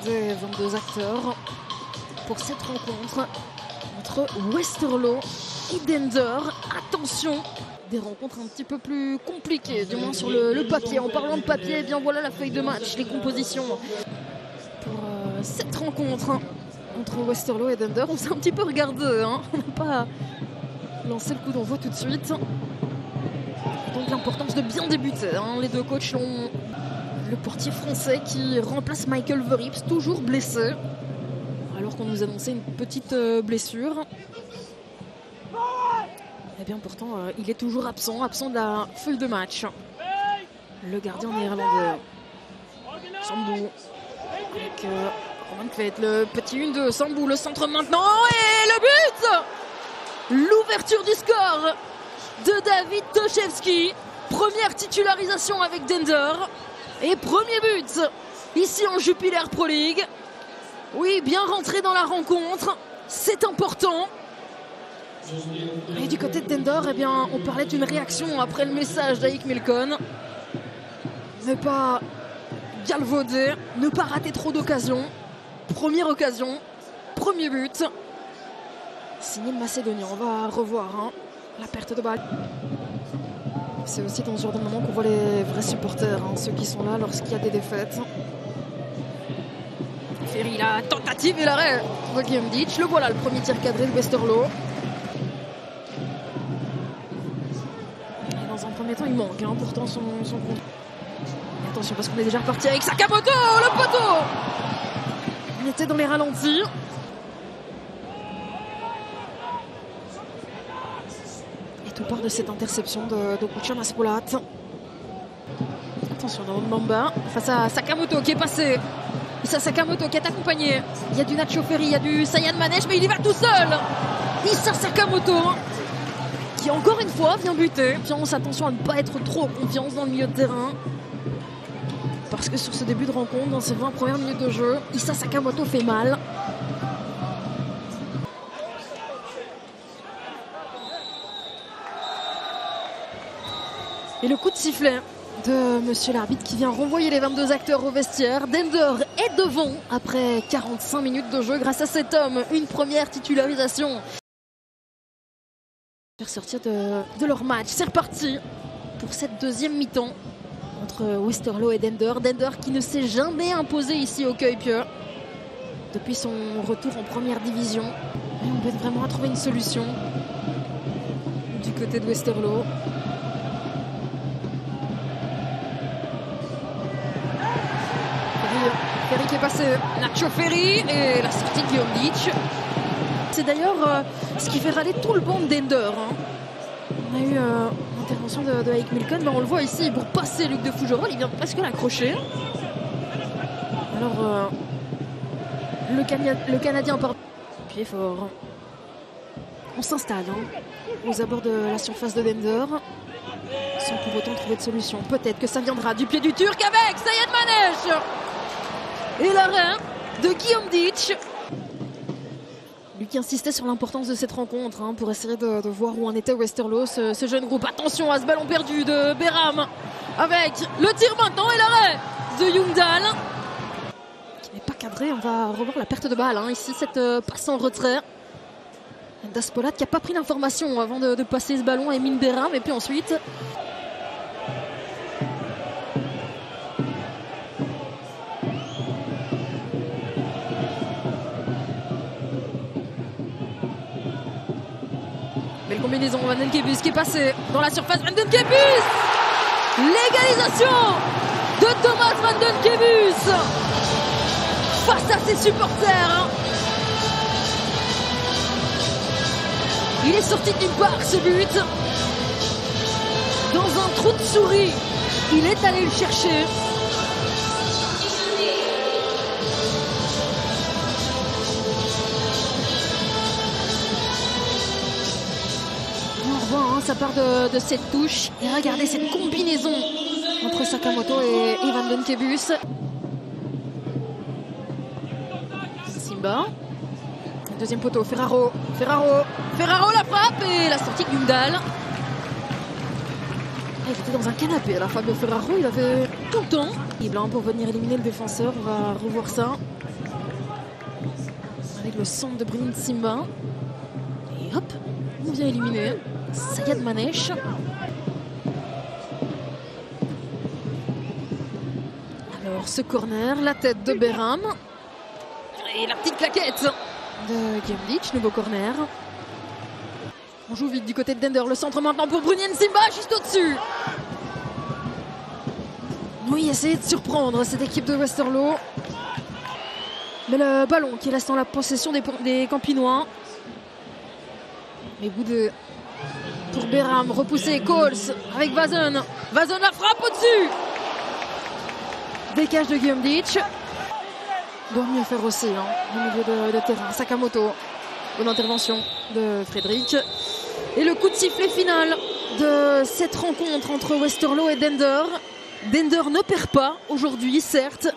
des 22 acteurs pour cette rencontre entre Westerlo et Dender. Attention, des rencontres un petit peu plus compliquées, du moins sur le papier. En parlant de papier, eh bien voilà la feuille de match, les compositions pour cette rencontre entre Westerlo et Dender. On s'est un petit peu regardé, hein. On n'a pas lancé le coup d'envoi tout de suite. Donc l'importance de bien débuter, hein. Les deux coachs l'ont. Le portier français qui remplace Michael Verrips, toujours blessé, alors qu'on nous annonçait une petite blessure. Et bien pourtant, il est toujours absent de la feuille de match. Le gardien néerlandais, Sambou, avec Roman Kvet, le petit 1-2, Sambou, le centre maintenant, et le but! L'ouverture du score de David Toszewski. Première titularisation avec Dender. Et premier but ici en Jupiler Pro League. Oui, bien rentré dans la rencontre, c'est important. Et du côté de Dender, eh bien, on parlait d'une réaction après le message d'Aik Milcon. Ne pas galvauder, ne pas rater trop d'occasions. Première occasion, premier but. Signé le Macédonien, on va revoir hein, la perte de balle. C'est aussi dans ce genre de moment qu'on voit les vrais supporters, hein, ceux qui sont là lorsqu'il y a des défaites. Ferry, la tentative et l'arrêt de Guillaume Ditch. Le voilà, le premier tir cadré de Westerlo. Et dans un premier temps, il manque hein, pourtant son compte. Et attention, parce qu'on est déjà reparti avec Sakamoto, le poteau. Il était dans les ralentis. Tout part de cette interception de Kuchan Aspolat. Attention, dans le Mamba face à Sakamoto qui est passé. Issa Sakamoto qui est accompagné. Il y a du Nacho Ferry, il y a du Sayan Manesh, mais il y va tout seul. Issa Sakamoto qui encore une fois vient buter. Confiance, attention à ne pas être trop en confiance dans le milieu de terrain. Parce que sur ce début de rencontre, dans ces 20 premières minutes de jeu, Issa Sakamoto fait mal. Et le coup de sifflet de monsieur l'arbitre qui vient renvoyer les 22 acteurs au vestiaire. Dender est devant après 45 minutes de jeu grâce à cet homme. Une première titularisation. Faire sortir de leur match. C'est reparti pour cette deuxième mi-temps entre Westerlo et Dender. Dender qui ne s'est jamais imposé ici au Kuipje depuis son retour en première division. Et on peut vraiment trouver une solution du côté de Westerlo. Ferry qui est passé, Nacho Ferry et la sortie de Guillaume Ditch. C'est d'ailleurs ce qui fait râler tout le banc de Dender. Hein. On a eu l'intervention de Aik Milcon, mais on le voit ici pour passer Luc de Fougerolles, il vient presque l'accrocher. Alors le Canadien part pied fort. On s'installe hein, aux abords de la surface de Dender, sans pour autant trouver de solution. Peut-être que ça viendra du pied du Turc avec Sayan Manesh. Et l'arrêt de Guillaume Ditch. Lui qui insistait sur l'importance de cette rencontre hein, pour essayer de voir où en était Westerlo, ce jeune groupe. Attention à ce ballon perdu de Beram avec le tir maintenant et l'arrêt de Youngdal. Qui n'est pas cadré, on va revoir la perte de balle. Hein, ici, cette passe en retrait d'Aspolat qui n'a pas pris l'information avant de passer ce ballon à Emin Beram. Et puis ensuite... Belle combinaison, Van den Kebus qui est passé dans la surface, Van den Kebus. L'égalisation de Thomas Van den Kebus face à ses supporters. Il est sorti d'une part ce but. Dans un trou de souris, il est allé le chercher. Ça part de cette touche et regardez cette combinaison entre Sakamoto et Van den Kebus. Simba, deuxième poteau, Ferraro la frappe et la sortie de Youngdal. Il était dans un canapé à la Fabio Ferraro, il avait tout le temps. Et blanc pour venir éliminer le défenseur. On va revoir ça. Avec le centre de Brune Simba. Et hop, on vient éliminer Sayad Manesh. Alors ce corner, la tête de Behram. Et la petite claquette de Giemditch, nouveau corner. On joue vite du côté de Dender, le centre maintenant pour Brunien Simba, juste au-dessus. Oui, essayer de surprendre cette équipe de Westerlo. Mais le ballon qui reste en la possession des Campinois. Mais Boudeux pour Behram, repoussé, Coles avec Vazen. Vazen la frappe au-dessus. Décage de Giemditch. Doit mieux faire aussi au milieu de terrain. Sakamoto. Bonne intervention de Frédéric. Et le coup de sifflet final de cette rencontre entre Westerlo et Dender. Dender ne perd pas aujourd'hui, certes,